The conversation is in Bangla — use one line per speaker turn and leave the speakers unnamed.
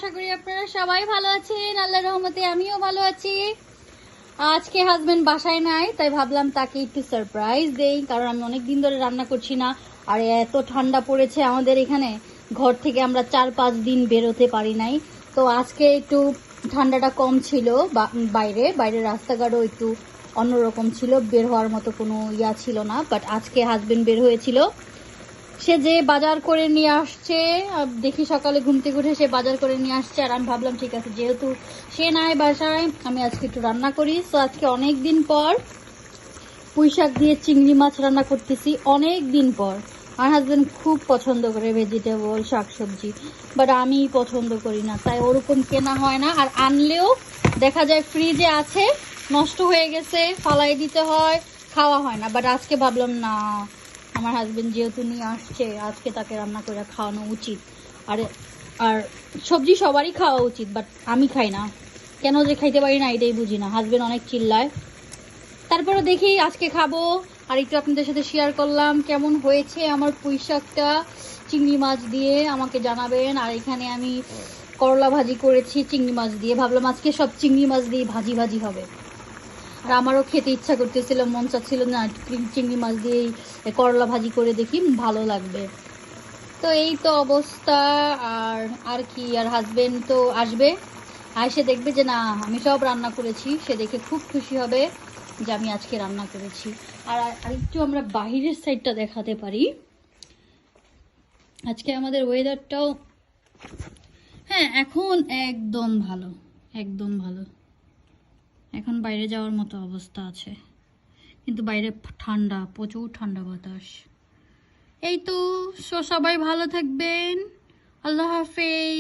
আশা করি আপনারা সবাই ভালো আছেন। আল্লাহর রহমতে আমিও ভালো আছি। আজকে হাজবেন্ড বাসায় নাই, তাই ভাবলাম তাকে একটু সারপ্রাইজ দেই, কারণ আমি অনেক দিন ধরে রান্না করছি না। আর এত ঠান্ডা পড়েছে আমাদের এখানে, ঘর থেকে আমরা 4-5 দিন বেরোতে পারি নাই। তো আজকে একটু ঠান্ডাটা কম ছিল, বাইরে রাস্তাঘাটও একটু অন্যরকম ছিল, বের হওয়ার মতো কোনো ইয়া ছিল না। বাট আজকে হাজবেন্ড বের হয়েছিল, সে যে বাজার করে নিয়ে আসছে। দেখি সকালে ঘুম থেকে উঠে সে বাজার করে নিয়ে আসছে, আর আমি ভাবলাম ঠিক আছে, যেহেতু সে নাই বাসায়, আমি আজকে একটু রান্না করি। তো আজকে অনেক দিন পর পুঁই শাক দিয়ে চিংড়ি মাছ রান্না করতেছি, অনেক দিন পর। আমার হাজবেন্ড খুব পছন্দ করে ভেজিটেবল শাকসবজি, বাট আমি পছন্দ করি না, তাই ওরকম কেনা হয় না। আর আনলেও দেখা যায় ফ্রিজে আছে, নষ্ট হয়ে গেছে, ফালাই দিতে হয়, খাওয়া হয় না। বাট আজকে ভাবলাম না, আমার হাজবেন্ড যেহেতু নিয়ে আসছে, আজকে তাকে রান্না করে খাওয়ানো উচিত। আর আর সবজি সবারই খাওয়া উচিত, বাট আমি খাই না, কেন যে খাইতে পারি না এটাই বুঝি না। হাজবেন্ড অনেক চিল্লায়, তারপরে দেখি আজকে খাবো। আর একটু আপনাদের সাথে শেয়ার করলাম কেমন হয়েছে আমার পুঁই শাকটা চিংড়ি মাছ দিয়ে, আমাকে জানাবেন। আর এখানে আমি করলা ভাজি করেছি চিংড়ি মাছ দিয়ে, ভাবলাম আজকে সব চিংড়ি মাছ দিয়ে ভাজি ভাজি হবে। আর আমারও খেতে ইচ্ছা করতেছিল, মন চাচ্ছিল না চিংড়ি মাছ দিয়েই করলা ভাজি করে দেখি, ভালো লাগবে। তো এই তো অবস্থা। আর আর কি, আর হাজবেন্ড তো আসবে, সে দেখবে যে না আমি সব রান্না করেছি, সে দেখে খুব খুশি হবে যে আমি আজকে রান্না করেছি। আর আরেকটু আমরা বাহিরের সাইডটা দেখাতে পারি। আজকে আমাদের ওয়েদারটাও, হ্যাঁ এখন একদম ভালো, একদম ভালো। এখন বাইরে যাওয়ার মতো অবস্থা আছে, কিন্তু বাইরে ঠান্ডা, প্রচুর ঠান্ডা বাতাস। এই তো, সবাই ভালো থাকবেন, আল্লাহ হাফেজ।